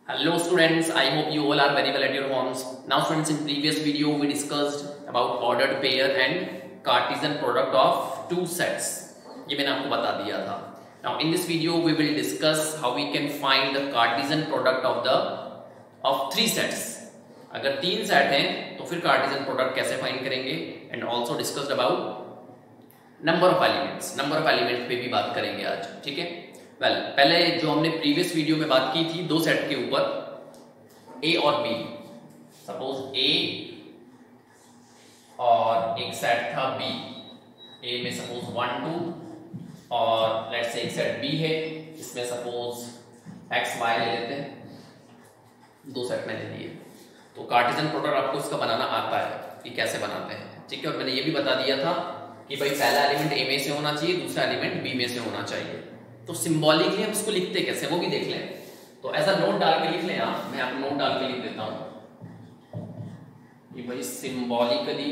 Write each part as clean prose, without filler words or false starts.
Hello students, I hope you all are very well at your homes. Now students, in previous video we discussed about ordered pair and Cartesian product of two sets. ये मैंने आपको बता दिया था. Now in this video we will discuss how we can find the Cartesian product of three sets. अगर तीन set हैं तो फिर Cartesian product कैसे फाइंड करेंगे and also discussed about number of elements पे भी बात करेंगे आज. ठीक है. पहले जो हमने प्रीवियस वीडियो में बात की थी दो सेट के ऊपर ए और बी. सपोज ए और एक सेट था बी. ए में सपोज 1 2 और लेट्स से एक सेट बी है, इसमें सपोज एक्स वाई ले लेते हैं. दो सेट मैंने लिए तो कार्टेशियन प्रोडक्ट आपको इसका बनाना आता है कि कैसे बनाते हैं. ठीक है. और मैंने ये भी बता दिया था कि भाई पहला एलिमेंट ए में से होना चाहिए, दूसरा एलिमेंट बी में से होना चाहिए. तो सिंबॉलिकली हम इसको लिखते कैसे वो भी देख लें. तो ऐसा नोट डाल के लिख लें आप. मैं आपको नोट डाल के लिख देता हूं कि भाई symbolically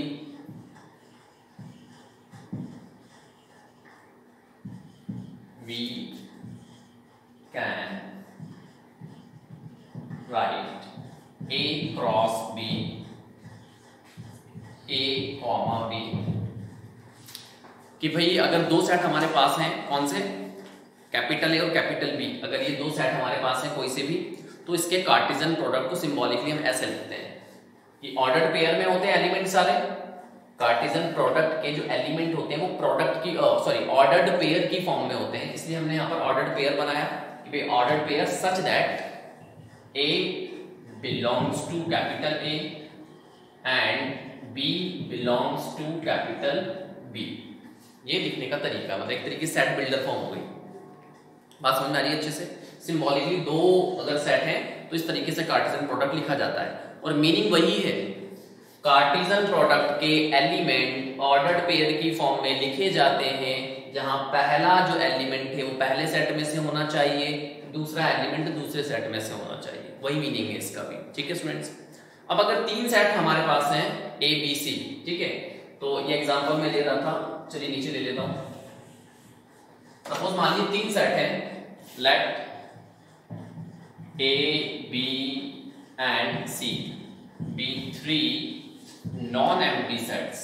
we can write A cross B, A comma B. कि भाई अगर दो सेट हमारे पास हैं, कौन से, कैपिटल ए और कैपिटल बी, अगर ये दो सेट हमारे पास हैं कोई से भी, तो इसके कार्टेशियन प्रोडक्ट को सिंबॉलिकली हम ऐसे लिखते हैं कि ऑर्डर्ड पेयर में होते हैं एलिमेंट सारे. कार्टेशियन प्रोडक्ट के जो एलिमेंट होते हैं वो प्रोडक्ट की ऑर्डर्ड पेयर की फॉर्म में होते हैं. इसलिए हमने यहां पर ऑर्डर्ड पेयर बनाया कि भाई ordered pair such that A belongs to capital A and B belongs to capital B. ये लिखने का तरीका, मतलब एक तरीके से सेट बिल्डर फॉर्म हो गई. बात समझ में आ रही है अच्छे से. सिंबॉलिकली दो अगर सेट हैं तो इस तरीके से कार्टेशियन प्रोडक्ट लिखा जाता है और मीनिंग वही है. कार्टेशियन प्रोडक्ट के एलिमेंट ऑर्डर्ड पेयर की फॉर्म में लिखे जाते हैं जहां पहला जो एलिमेंट है वो पहले सेट में से होना चाहिए, दूसरा एलिमेंट दूसरे सेट में से होना चाहिए. वही मीनिंग है इसका भी. ठीक है स्टूडेंट्स. अब अगर तीन सेट हमारे पास हैं ए बी सी, ठीक है, तो ये एग्जांपल मैं ले रहा था, चलिए नीचे ले लेता हूं. सपोज मान लीजिए तीन सेट है, let A, B and C be three non-empty sets.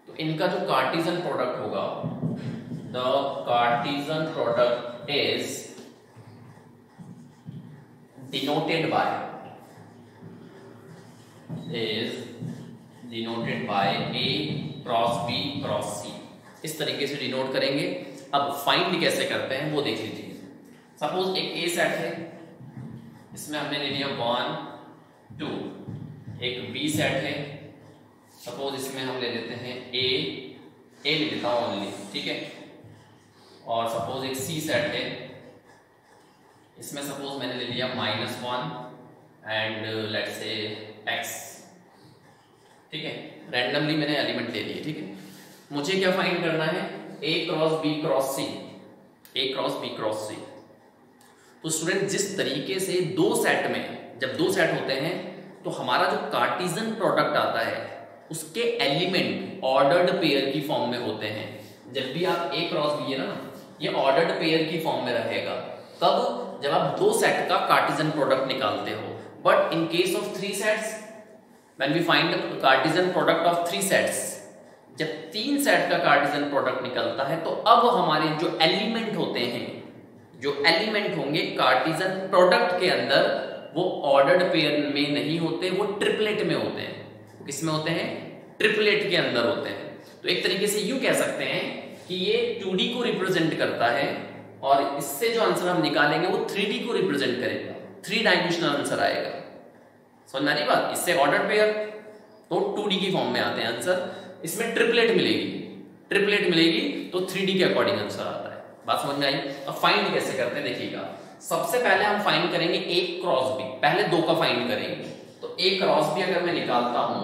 तो इनका जो कार्टेशियन प्रोडक्ट होगा, the Cartesian product is denoted by A cross B cross C. इस तरीके से डिनोट करेंगे. अब फाइंड कैसे करते हैं वो देख लीजिए. सपोज एक ए सेट है, इसमें हमने ले लिया 1 2. एक बी सेट है, सपोज इसमें हम ले लेते हैं ए ले लेता हूं ओनली, ठीक है. और सपोज एक सी सेट है, इसमें सपोज मैंने ले लिया -1 एंड लेट्स से एक्स. ठीक है. रैंडमली मैंने एलिमेंट ले लिए. ठीक है. मुझे क्या फाइंड करना है, ए क्रॉस बी क्रॉस सी, ए क्रॉस बी क्रॉस सी. तो स्टूडेंट जिस तरीके से दो सेट में, जब दो सेट होते हैं तो हमारा जो कार्टेशियन प्रोडक्ट आता है उसके एलिमेंट ऑर्डर्ड पेयर की फॉर्म में होते हैं. जब भी आप ए क्रॉस बी है ना, ये ऑर्डर्ड पेयर की फॉर्म में रहेगा. कब, जब आप दो सेट का कार्टेशियन प्रोडक्ट निकालते हो. But in case of three sets, when we find the Cartesian product of three sets, जब तीन सेट का कार्टेशियन प्रोडक्ट निकलता है तो अब हमारे जो एलिमेंट होते हैं, जो एलिमेंट होंगे कार्टेशियन प्रोडक्ट के अंदर, वो ऑर्डर्ड पेयर में नहीं होते, वो ट्रिपलेट में होते हैं. किस में होते हैं, ट्रिपलेट के अंदर होते हैं. तो एक तरीके से यूं कह सकते हैं कि ये 2D को रिप्रेजेंट करता है और इससे जो आंसर हम निकालेंगे वो 3D को रिप्रेजेंट करेगा. 3 डायमेंशनल आंसर आएगा. समझ आ रही बात. इससे ऑर्डर पेयर तो 2D की फॉर्म में आते हैं आंसर. इसमें ट्रिपलेट मिलेगी तो 3D के अकॉर्डिंग आंसर आता है. बात समझ में आई. अब फाइंड कैसे करते हैं देखिएगा. सबसे पहले हम फाइंड करेंगे ए क्रॉस बी. पहले दो का फाइंड करेंगे. तो ए क्रॉस बी अगर मैं निकालता हूं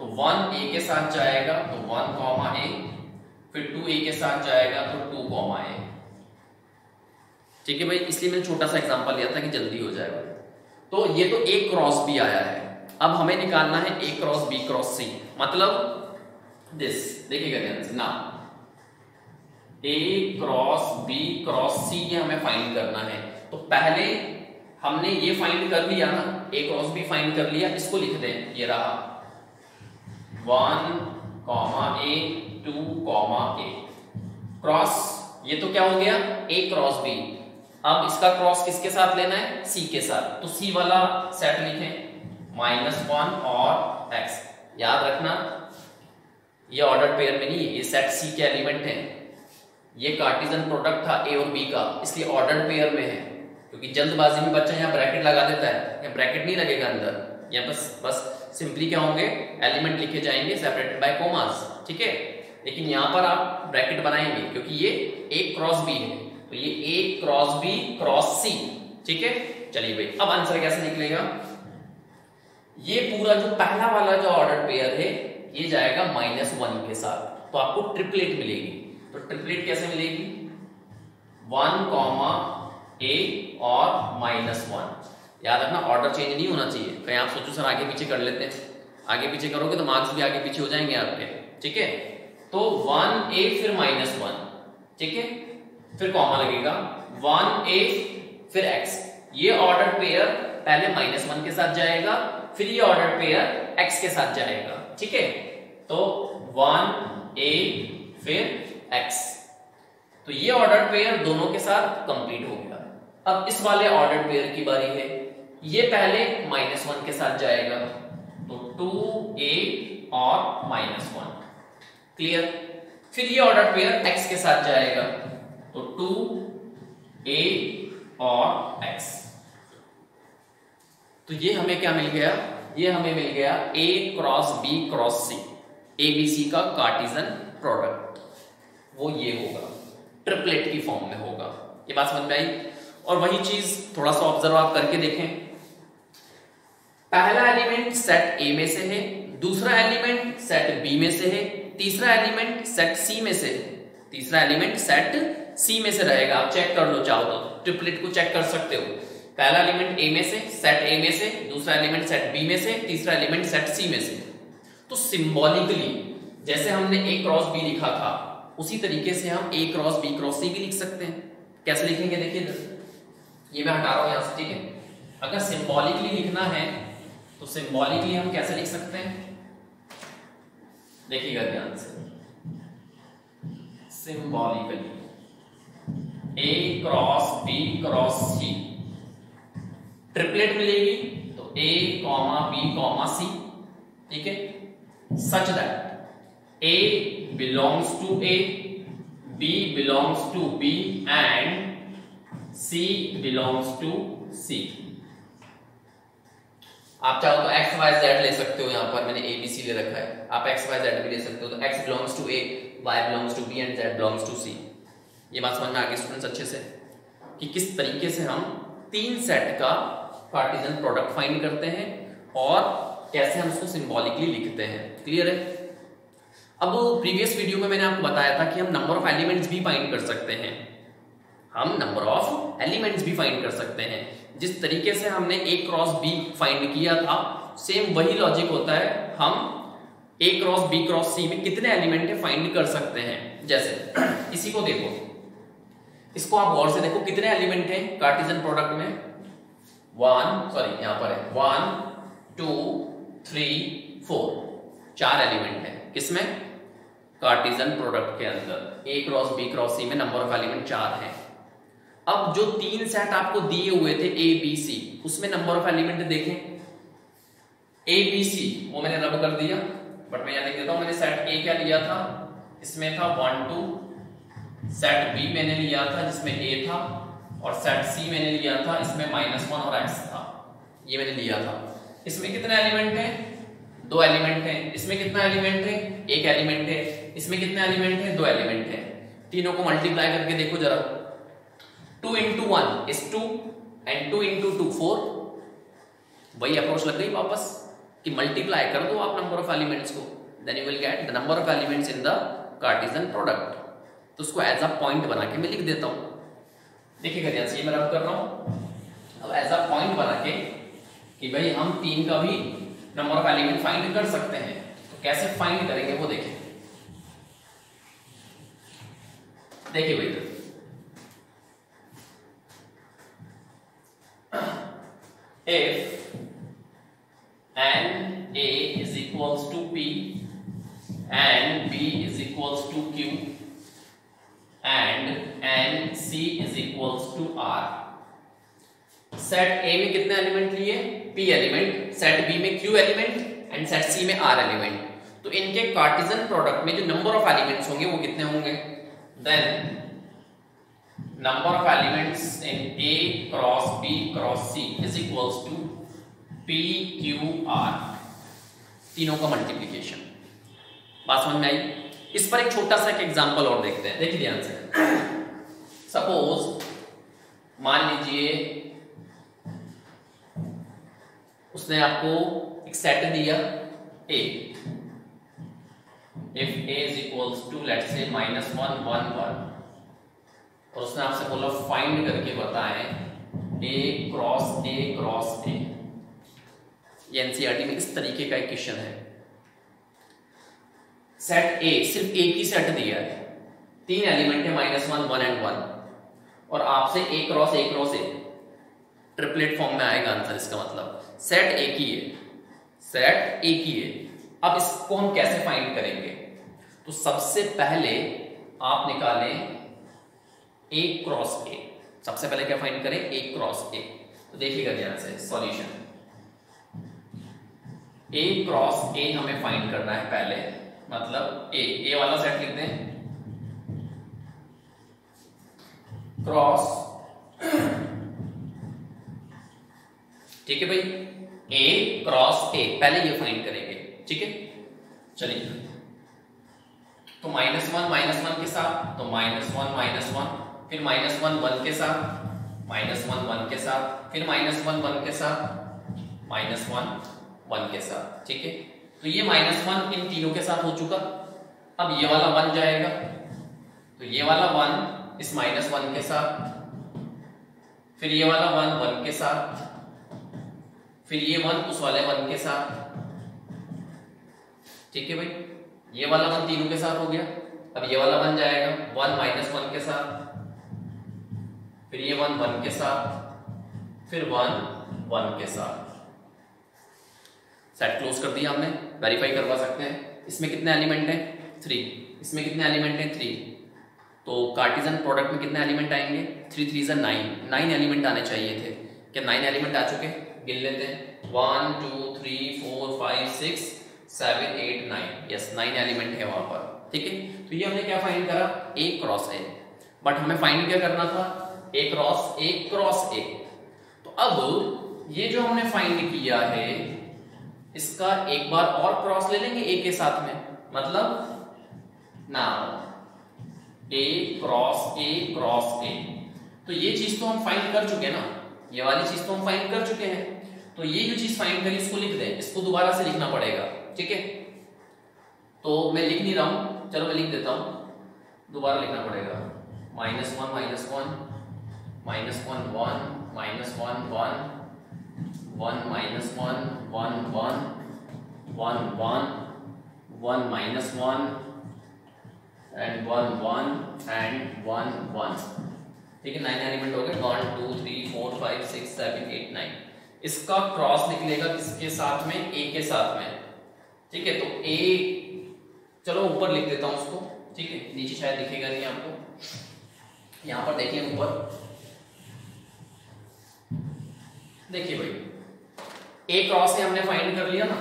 तो 1 ए के साथ जाएगा तो 1 कॉमा ए, फिर 2 ए के साथ जाएगा तो 2 कॉमा ए. ठीक है भाई. इसलिए मैंने छोटा सा एग्जांपल लिया था कि जल्दी हो जाएगा. तो ये तो ए क्रॉस बी आया है. अब हमें निकालना है ए क्रॉस बी क्रॉस सी, मतलब दिस. देखिएगा ध्यान से ना, ए क्रॉस बी क्रॉस सी ये हमें फाइंड करना है। तो पहले हमने ये फाइंड कर लिया ना, ए क्रॉस बी फाइंड कर लिया, इसको लिख दें, ये रहा 1, ए 2, ए क्रॉस, ये तो क्या हो गया ए क्रॉस बी। अब इसका क्रॉस किसके साथ लेना है, सी के साथ, तो सी वाला सेट लिखें -1 और x। याद रखना ये ऑर्डर पेयर में नहीं है, ये सेट सी के एलिमेंट हैं, ये कार्टेशियन प्रोडक्ट था ए और बी का, इसलिए ऑर्डर पेयर में है। क्योंकि जल्दबाजी में बच्चा यहाँ ब्रैकेट लगा देता है, यहाँ ब्रैकेट नहीं लगेगा अंदर, यहाँ बस सिंपली क्या होंगे, एलिमेंट लिखे जाएंगे सेपरेटेड बाय कोमास, ठीक है। लेकिन यहाँ पर आप ब्रैकेट बनाएंगे क्योंकि ये ए क्रॉस बी है, तो ये ए क्रॉस बी क्रॉस सी, ठीक है। चलिए भाई, अब आंसर कैसे निकलेगा, ये पूरा जो पहला वाला जो ऑर्डर पेयर है ये जाएगा -1 के साथ, तो आपको ट्रिपलेट मिलेगी। तो ट्रिपलेट कैसे मिलेगी, 1, ए और -1। याद रखना ऑर्डर चेंज नहीं होना चाहिए, कहीं आप सोचो सर आगे पीछे कर लेते हैं, आगे पीछे करोगे तो मार्क्स भी आगे पीछे हो जाएंगे आपके, ठीक है। तो 1a फिर -1, ठीक है, फिर कॉमा लगेगा 1a फिर x। ये ऑर्डर पेयर पहले -1 के साथ जाएगा, फिर ये ऑर्डर पेयर x के साथ जाएगा, ठीक है। तो 1a फिर x, तो ये ऑर्डर पेयर दोनों के साथ कंप्लीट हो गया। अब इस वाले ऑर्डर पेयर की बारी है, ये पहले -1 के साथ जाएगा, तो 2a और -1, क्लियर। फिर ये ऑर्डर पेयर x के साथ जाएगा, तो 2a और x। तो ये हमें क्या मिल गया, ये हमें मिल गया a cross b cross c, ABC का कार्टेशियन प्रोडक्ट, वो ये होगा, ट्रिपलेट की फॉर्म में होगा। ये बात समझ में आई। और वही चीज थोड़ा सा ऑब्जर्व आप करके देखें, पहला एलिमेंट सेट A में से है, दूसरा एलिमेंट सेट B में से है, तीसरा एलिमेंट सेट C में से है, तीसरा एलिमेंट सेट C में से रहेगा। आप चेक कर लो, चाहो तो ट्रिपलेट को चेक कर सकते हो। पहला एलिमेंट A में से, सेट A में से, दूसरा एलिमेंट सेट B में से, तीसरा एलिमेंट सेट C में से। तो सिंबॉलिकली जैसे हमने A क्रॉस B लिखा था, उसी तरीके से हम A cross B cross C भी लिख सकते हैं। कैसे लिखेंगे, देखिए ये मैं हटा रहा हूं यहां से, ठीक है। अगर सिंबॉलिकली लिखना है तो सिंबॉलिकली हम कैसे लिख सकते हैं, देखिएगा ध्यान से, symbolically A cross B cross C, triplet मिलेगी तो A, B, C, ठीक है। Such that A belongs to A, B belongs to B and C belongs to C। आप चाहो तो x y z ले सकते हो, यहां पर मैंने a b c ले रखा है, आप x y z भी ले सकते हो। तो x belongs to A, y belongs to B and z belongs to C। ये बात समझ में आ गई स्टूडेंट्स अच्छे से कि किस तरीके से हम तीन सेट का कार्टेशियन प्रोडक्ट फाइंड करते हैं और कैसे हम उसको सिंबॉलिकली लिखते हैं। क्लियर है। अब प्रीवियस वीडियो में मैंने आपको बताया था कि हम नंबर ऑफ एलिमेंट्स भी फाइंड कर सकते हैं, हम नंबर ऑफ एलिमेंट्स भी फाइंड कर सकते हैं। जिस तरीके से हमने A क्रॉस B फाइंड किया था, सेम वही लॉजिक होता है, हम A cross B cross C में कितने एलिमेंट है फाइंड कर सकते हैं। जैसे इसी को देखो, इसको आप गौर से देखो, कितने एलिमेंट हैं कार्टेशियन प्रोडक्ट में, यहां पर है 1 2 3 4, 4 एलिमेंट है किसमें, कार्टेशियन प्रोडक्ट के अंदर। A cross B cross C में नंबर ऑफ एलिमेंट 4 है। अब जो तीन सेट आपको दिए हुए थे A B C, उसमें नंबर ऑफ एलिमेंट देखें, A B C वो मैंने रब कर दिया, बट मैं यहां लिख देता हूं, मैंने सेट A क्या लिया था, इसमें था 1 2, सेट B मैंने लिया था जिसमें A था, और सेट C मैंने लिया था इसमें -1 और x था, ये मैंने लिया था। इसमें कितने एलिमेंट हैं, 2 एलिमेंट हैं। इसमें कितना एलिमेंट है, 1 एलिमेंट है। इसमें कितने एलिमेंट है, 2 एलिमेंट है। तीनों को मल्टीप्लाई करके देखो जरा, 2 into 1 is 2 and 2 into 2 4। वही अप्रोच लग गई वापस कि मल्टीप्लाई कर दो आप नंबर ऑफ एलिमेंट्स को, then you will get the number of elements in the Cartesian product. तो उसको एज अ पॉइंट बना के मैं लिख देता हूं, देखिएगा ध्यान से, ये मैं रब कर रहा हूं। अब एज अ पॉइंट बना के कि भाई हम 3 का भी नंबर ऑफ एलिमेंट फाइंड कर सकते हैं। तो कैसे फाइंड करेंगे वो देखें। देखिए भाई, if n a is equals to p and b is equals to q and n c is equals to r, set A में कितने एलिमेंट लिए? P एलिमेंट, सेट B में Q element and set C में R element. तो इनके Cartesian product में जो number of elements होंगे वो कितने होंगे? Then number of elements in A cross B cross C is equals to P Q R, तीनों का मल्टीप्लिकेशन। बात समझ में आई? इस पर एक छोटा सा एक एग्जांपल और देखते हैं, देखिए ध्यान से। सपोज मान लीजिए उसने आपको एक सेट दिया A, if A is equals to let's say -1 1 1, और उसने आपसे बोला फाइंड करके बताएं A क्रॉस A। ये एनसीईआरटी में इस तरीके का एक क्वेश्चन है। सेट A, सिर्फ एक ही सेट दिया है, 3 एलिमेंट है -1 1 एंड 1, और आपसे A cross A triplet form में आएगा आंसर। इसका मतलब सेट एक ही है, सेट एक ही है। अब इसको हम कैसे फाइंड करेंगे? तो सबसे पहले आप निकालें A क्रॉस A। सबसे पहले क्या फाइंड करें? A cross A। तो देखिएगा ध्यान से सॉल्यूशन। A क्रॉस A हमें फाइंड करना है पहले, मतलब A वाला सेट लिख दें, क्रॉस, ठीक है भाई, A क्रॉस A, पहले ये फाइंड करेंगे, ठीक है। चलिए, तो -1 के साथ, तो -1 फिर -1 1 के साथ, -1 1 के साथ, फिर -1 1 के साथ, -1 1 के साथ, ठीक है। तो ये -1 इन तीनों के साथ हो चुका। अब ये वाला 1 जाएगा, तो ये वाला 1 इस -1 के साथ, फिर ये वाला 1 1 के साथ, फिर ये 1 उस वाले 1 के साथ, ठीक है भाई। ये वाला 1 तीनों के साथ हो गया। अब ये वाला 1 जाएगा 1 -1 के साथ, फिर ये 1 1 के साथ, फिर 1 1 के साथ। सेट क्लोज कर दिया हमने, वेरीफाई करवा सकते हैं। इसमें कितने एलिमेंट हैं? 3। इसमें कितने एलिमेंट हैं? 3। तो कार्टेशियन प्रोडक्ट में कितने एलिमेंट आएंगे? 3 3 9 एलिमेंट आने चाहिए थे। क्या 9 एलिमेंट आ चुके? गिन लेते हैं, 1 2 3 4 5 6 7 8 9, यस 9 एलिमेंट है वहां पर, ठीक है। तो ये हमने क्या फाइंड करा? A क्रॉस A, बट हमें फाइंड क्या करना था? A cross A। तो अब ये जो हमने फाइंड किया है इसका एक बार और क्रॉस ले लेंगे A के साथ में, मतलब ना A क्रॉस A। तो ये चीज तो हम फाइंड कर चुके हैं ना, ये वाली चीज तो हम फाइंड कर चुके हैं। तो ये जो चीज फाइंड करी इसको लिख दें, इसको दोबारा से लिखना पड़ेगा, ठीक है। तो मैं लिख नहीं रहा हूं, चलो मैं लिख देता हूं, दोबारा लिखना पड़ेगा। -1 -1 -1 1 1 1 1 1 -1 1 एंड 1 1, ठीक है। 9 एलिमेंट हो गए, 1 2 3 4 5 6 7 8 9। इसका क्रॉस निकलेगा किसके साथ में? A के साथ में, ठीक है। तो A, चलो ऊपर लिख देता हूं उसको, ठीक है, नीचे शायद दिखेगा नहीं आपको। यहां पर देखिए ऊपर, देखिए भाई A क्रॉस A हमने फाइंड कर लिया ना,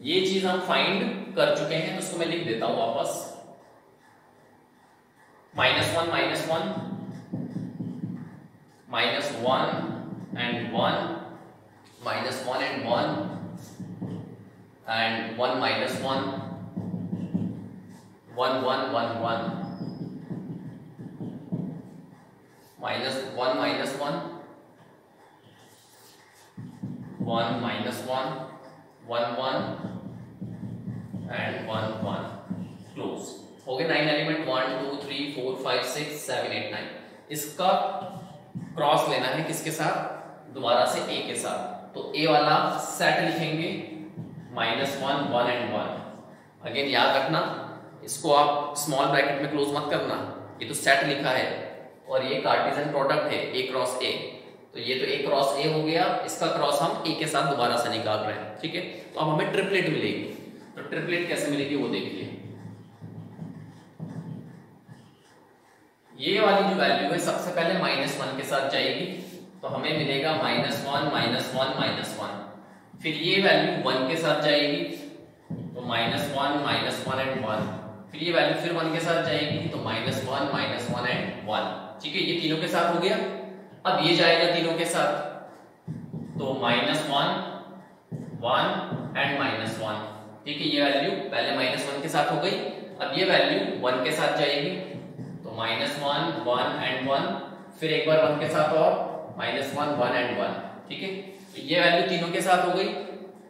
ये चीज हम फाइंड कर चुके हैं। तो उसको मैं लिख देता हूं वापस, -1 -1 -1 and 1 -1 and 1 and 1 -1 1 1 1 1 -1 -1 1 -1 1 1 and 1 1, close हो गए। 9 एलिमेंट, 1 2 3 4 5 6 7 8 9। इसका क्रॉस लेना है किसके साथ? दोबारा से A के साथ। तो A वाला सेट लिखेंगे -1 1 and 1। अगेन याद रखना, इसको आप स्मॉल ब्रैकेट में क्लोज मत करना, ये तो सेट लिखा है और ये कार्टेशियन प्रोडक्ट है A क्रॉस A, तो ये तो A क्रॉस A हो गया, इसका क्रॉस हम A के साथ दोबारा से निकाल रहे हैं, ठीक है। तो अब हमें ट्रिपलेट मिलेगी, तो ट्रिपलेट कैसे मिलेगी वो देखिए। ये वाली जो वैल्यू है सबसे पहले -1 के साथ जाएगी, तो हमें मिलेगा -1 -1 -1, फिर ये वैल्यू 1 के साथ जाएगी, तो -1 -1 एंड 1, फिर ये वैल्यू फिर 1 के साथ जाएगी, तो -1 -1 एंड 1, ठीक है। ये तीनों के साथ हो गया। अब ये जाएगा तीनों के साथ, तो -1 1 एंड -1, ठीक है। ये वैल्यू पहले -1 के साथ हो गई, अब ये वैल्यू 1 के साथ जाएगी, तो -1 1 एंड 1, फिर एक बार 1 के साथ और -1 1 एंड 1, ठीक है। तो ये वैल्यू तीनों के साथ हो गई।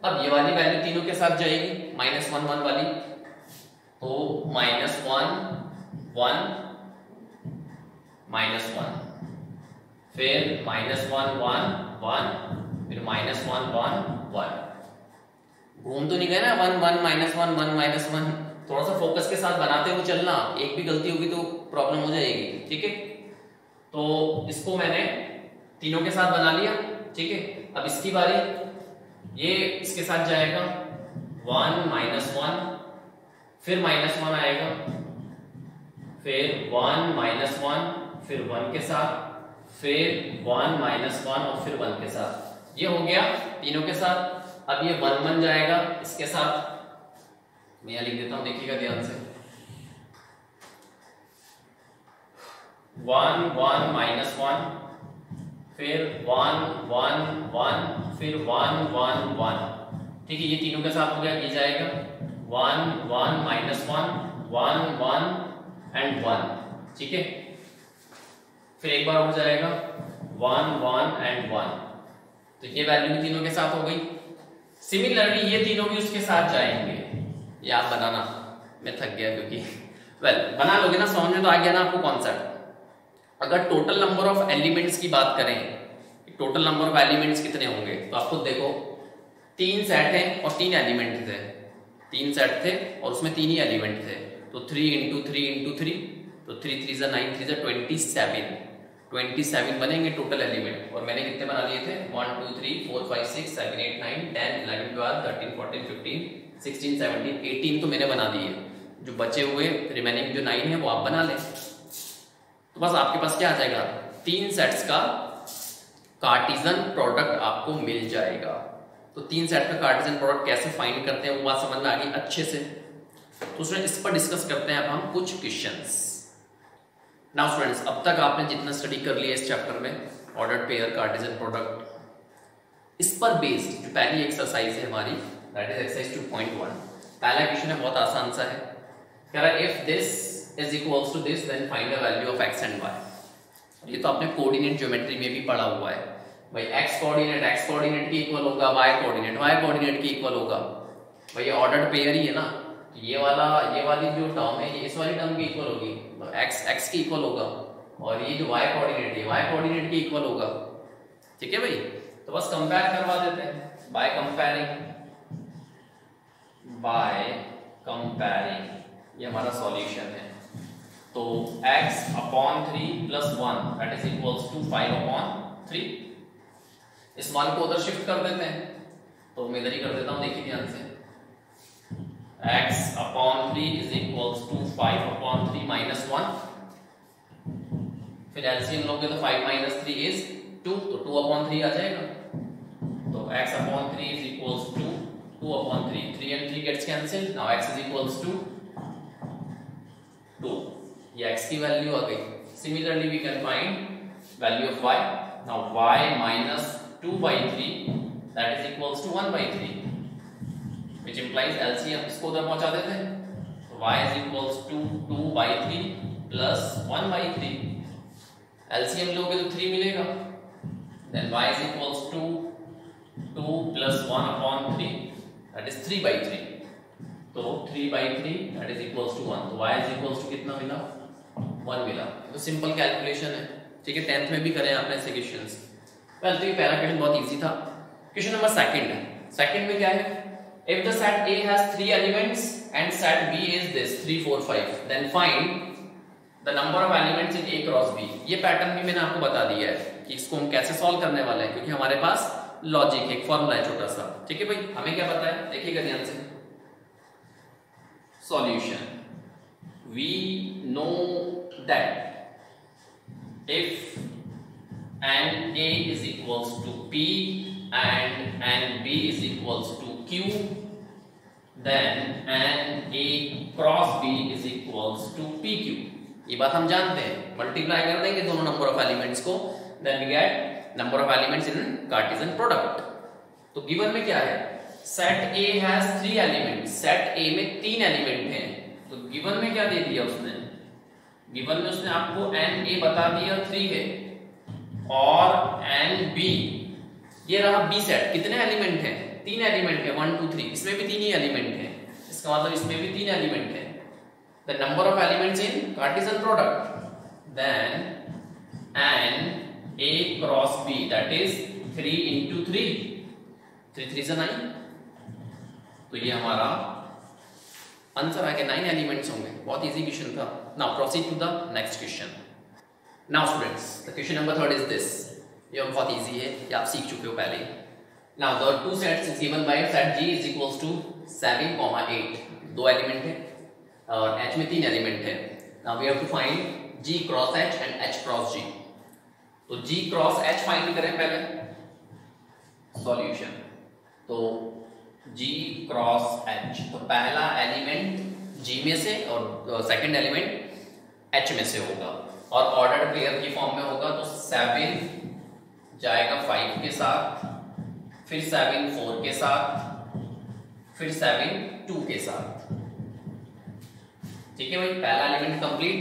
अब ये वाली वैल्यू तीनों के साथ जाएगी, -1 1 वाली, तो -1 1 -1, फिर -1 1 1, फिर -1 1 1। घूम तो नहीं गए ना 1 1 -1 1 -1, थोड़ा सा फोकस के साथ बनाते हुए चलना, एक भी गलती होगी तो प्रॉब्लम हो जाएगी, ठीक है। तो इसको मैंने तीनों के साथ बना लिया, ठीक है। अब इसकी बारी, ये इसके साथ जाएगा 1 -1, फिर -1 आएगा, फिर 1 -1, फिर 1 के साथ, फिर 1 -1 और फिर 1 के साथ। ये हो गया तीनों के साथ। अब ये 1 1 जाएगा इसके साथ, मैं यहां लिख देता हूं, देखिएगा ध्यान से, 1 1 -1, फिर 1 1 1, फिर 1 1 1, ठीक है। ये तीनों के साथ हो गया, ये जाएगा 1 1 -1 1 1 एंड 1, ठीक है। फिर एक बार हो जाएगा 1 1 एंड 1, तो ये वैल्यू भी तीनों के साथ हो गई। सिमिलरली ये तीनों भी उसके साथ जाएंगे। ये आप बनाना, मैं थक गया क्योंकि बना लोगे ना, समझ में तो आ गया ना आपको कॉन्सेप्ट। अगर टोटल नंबर ऑफ एलिमेंट्स की बात करें, टोटल नंबर ऑफ एलिमेंट्स कितने होंगे, तो आप खुद देखो, 3 सेट है और 3 एलिमेंट थे, 3 सेट थे और उसमें 3 ही एलिमेंट थे, तो 3 × 3 × 3, तो 3 3 = 9 3 = 27 बनेंगे टोटल एलिमेंट। और मैंने कितने बना लिए थे, 1 2 3 4 5 6 7 8 9 10 11 12 13 14 15 16 17 18 तो मैंने बना दिए। जो बचे हुए रिमेनिंग जो 9 है वो आप बना लें। तो बस आपके पास क्या आ जाएगा, 3 सेट्स का कार्टेशियन प्रोडक्ट आपको मिल जाएगा। तो 3 सेट का कार्टेशियन प्रोडक्ट कैसे फाइंड करते हैं वो बात समझ में आ गई अच्छे से। तो स्टूडेंट इस पर डिस्कस करते हैं अब हम कुछ क्वेश्चंस। नाउ स्टूडेंट्स, अब तक आपने जितना स्टडी कर लिया इस चैप्टर में, ऑर्डर्ड पेयर, कार्टेशियन प्रोडक्ट, इस पर बेस्ड जो पहली एक्सरसाइज है हमारी, दैट इज एक्सरसाइज 2.1। पहला क्वेश्चन है, बहुत आसान सा है, कह रहा है if this is equals to this then find the value of x and y। ये तो आपने कोऑर्डिनेट ज्योमेट्री में भी पढ़ा हुआ है भाई, x कोऑर्डिनेट के इक्वल होगा, y कोऑर्डिनेट के इक्वल होगा। भाई ये ऑर्डर्ड पेयर ही है ना, तो ये वाली जो टर्म है ये इस वाली टर्म के इक्वल होगी, तो x के इक्वल होगा, और ये जो y कोऑर्डिनेट है y कोऑर्डिनेट के इक्वल होगा, ठीक है भाई। तो बस कंपेयर करवा देते हैं बाय कंपेयरिंग, ये हमारा सॉल्यूशन है। तो x/3 + 1 that is equals to 5/3। इस मान को उधर शिफ्ट कर देते हैं, तो मैं इधर ही कर देता हूं, देखिए ध्यान से, x/3 इज इक्वल्स टू 5/3 - 1, फिर एलसीएम लोगे तो 5 - 3 इज 2, तो 2/3 आ जाएगा। तो x/3 is equals to 2/3, 3 and 3 gets cancelled, now x is equals to 2, ये x की वैल्यू आ गई। Similarly we can find value of y, now y minus 2/3 that is equals to 1/3, which implies LCM इसको उधर पहुंचा देते हैं, तो y is equals to 2/3 plus 1/3, LCM लोगे तो 3 मिलेगा, then y is equals to 2 plus 1/3 that is 3/3, तो 3/3 that is equals to 1, तो y is equals to कितना मिला, 1 मिला। तो सिंपल कैलकुलेशन है, ठीक है, 10th में भी करें आपने ऐसे क्वेश्चंस। वेल, तो ये पहला क्वेश्चन बहुत इजी था। क्वेश्चन नंबर सेकंड है, सेकंड में क्या है, if the set A has 3 elements and set B is this 3 4 5, then find the number of elements in A cross B। ये पैटर्न भी मैंने आपको बता दिया है कि इसको हम कैसे सॉल्व करने वाले हैं, क्योंकि हमारे पास लॉजिक एक फॉर्मूला है छोटा सा। ठीक है भाई, हमें क्या पता है, देखिएगा ध्यान से। Solution, we know that if n A is equals to P and n B is equals to Q, then n A cross B is equals to P Q. ये बात हम जानते हैं, मल्टीप्लाई कर देंगे दोनों नंबर ऑफ एलिमेंट्स को, then we get number of elements in Cartesian product. तो गिवन में क्या है, set A has 3 elements, set A में 3 एलिमेंट हैं। तो गिवन में क्या दे दिया उसने, गिवन में उसने आपको एन ए बता दिया 3 है, और एन बी ये रहा बी सेट, कितने एलिमेंट हैं, 3 एलिमेंट है, 1 2 3, इसमें भी 3 ही एलिमेंट है, इसका मतलब इसमें भी 3 एलिमेंट है। The number of elements in Cartesian product, then n A cross B, that is 3 into 3, 3 3 से 9, तो ये हमारा आंसर आ गया, 9 एलिमेंट्स होंगे। बहुत इजी क्वेश्चन था। Now proceed to the next question. Now students, the question number 3 is this. ये बहुत इजी है, ये आप सीख चुके हो पहले। Now the two sets is given by set G is equals to 7, 8, 2 element है और H में 3 एलिमेंट है। Now we have to find G cross H and H cross G। तो G cross H फाइंड करें पहले। Solution, तो G cross H, तो पहला एलिमेंट G में से और सेकंड एलिमेंट H में से होगा, और ऑर्डर्ड पेयर की फॉर्म में होगा। तो 7 जाएगा 5 के साथ, फिर 7 4 के साथ, फिर 7 2 के साथ। ठीक है भाई, पहला एलिमेंट कंप्लीट।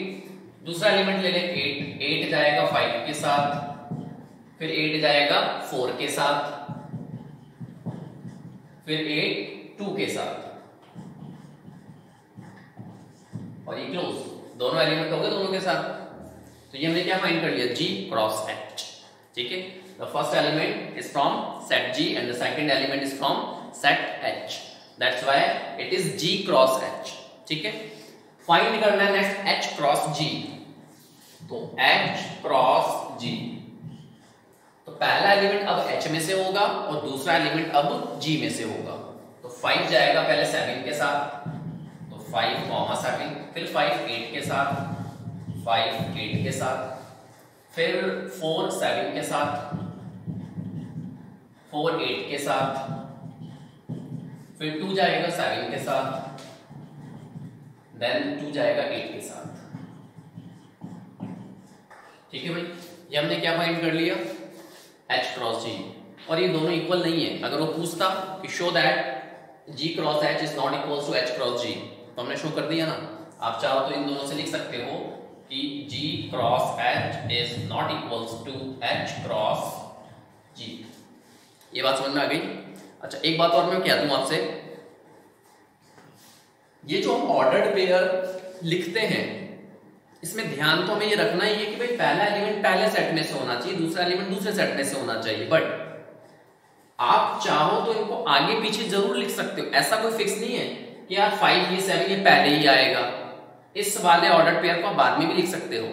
दूसरा एलिमेंट ले लें 8, 8 जाएगा 5 के साथ, फिर 8 जाएगा 4 के साथ, फिर 8 2 के साथ, और ये क्लोज, दोनों एलिमेंट हो गए दोनों के साथ। तो ये हमने क्या फाइंड कर लिया, G क्रॉस H। ठीक है, the first element is from set G and the second element is from set H, that's why it is G cross H। ठीक है, फाइंड करना है नेक्स्ट H क्रॉस G। तो H cross G, तो पहला element अब H में से होगा और दूसरा एलिमेंट अब G में से होगा। तो 5 जाएगा पहले 7 के साथ, तो 5 7, फिर 5 8 के साथ, 5 8 के साथ, फिर 4 7 के साथ, 4 8 के साथ, फिर 2 जाएगा 7 के साथ, देन 2 जाएगा 8 के साथ। ठीक है भाई, ये हमने क्या फाइंड कर लिया, H क्रॉस G, और ये दोनों इक्वल नहीं है। अगर वो पूछता कि show that G cross H is not equals to H cross G, तो हमने शो कर दिया ना। आप चाहो तो इन दोनों से लिख सकते हो कि G cross H is not equals to H cross G। ये बात समझ में आ गई। अच्छा, एक बात और मैं क्या दूं आपसे, ये जो हम ऑर्डर्ड पेयर लिखते हैं, इसमें ध्यान तो हमें ये रखना ही है कि भाई पहला एलिमेंट पहले सेट में से होना चाहिए, दूसरा एलिमेंट दूसरे सेट में से होना चाहिए। बट आप चाहो तो इनको आगे पीछे जरूर लिख सकते हो, ऐसा कोई फिक्स नहीं है कि यार 5 ये 7 ये पहले ही आएगा। इस वाले ऑर्डर पेयर को आप बाद में भी लिख सकते हो,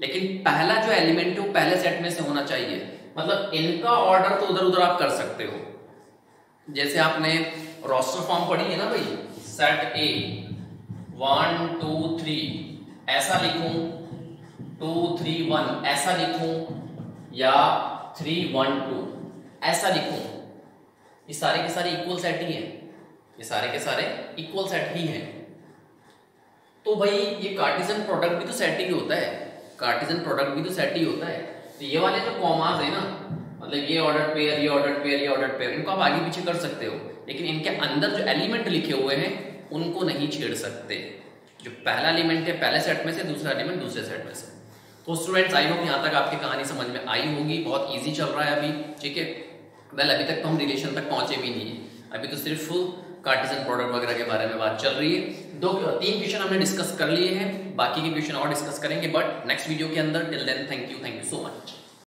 लेकिन पहला जो एलिमेंट है वो पहले सेट में से होना चाहिए। मतलब इनका ऑर्डर तो उधर उधर आप कर सकते हो। जैसे आपने रोस्टर फॉर्म पढ़ी है ना भाई, सेट ए 1 2 3 ऐसा लिखूं, 2 3 1 ऐसा लिखूं, या 3 1 2 ऐसा लिखूं, ये सारे के सारे इक्वल सेट ही हैं, ये सारे के सारे इक्वल सेट ही हैं। तो भाई ये कार्टेशियन प्रोडक्ट भी तो सेट ही होता है, कार्टेशियन प्रोडक्ट भी तो सेट ही होता है। तो ये वाले जो कॉमास है ना, मतलब ये ऑर्डर पेयर, ये ऑर्डर पेयर, ये ऑर्डर पेयर, इनको आप आगे पीछे कर सकते हो, लेकिन इनके अंदर जो एलिमेंट लिखे हुए हैं उनको नहीं छेड़ सकते। जो पहला एलिमेंट है पहले सेट में से, दूसरा एलिमेंट दूसरे सेट में से। तो स्टूडेंट्स, आई होप यहाँ तक आपकी कहानी समझ में आई होगी। बहुत इजी चल रहा है अभी, ठीक है। वेल, अभी तक तो हम रिलेशन तक पहुंचे भी नहीं है, अभी तो सिर्फ कार्टेशियन प्रोडक्ट वगैरह के बारे में बात चल रही है। 3 क्वेश्चन हमने डिस्कस कर लिए हैं, बाकी के क्वेश्चन और डिस्कस करेंगे बट नेक्स्ट वीडियो के अंदर। Till then, thank you so much.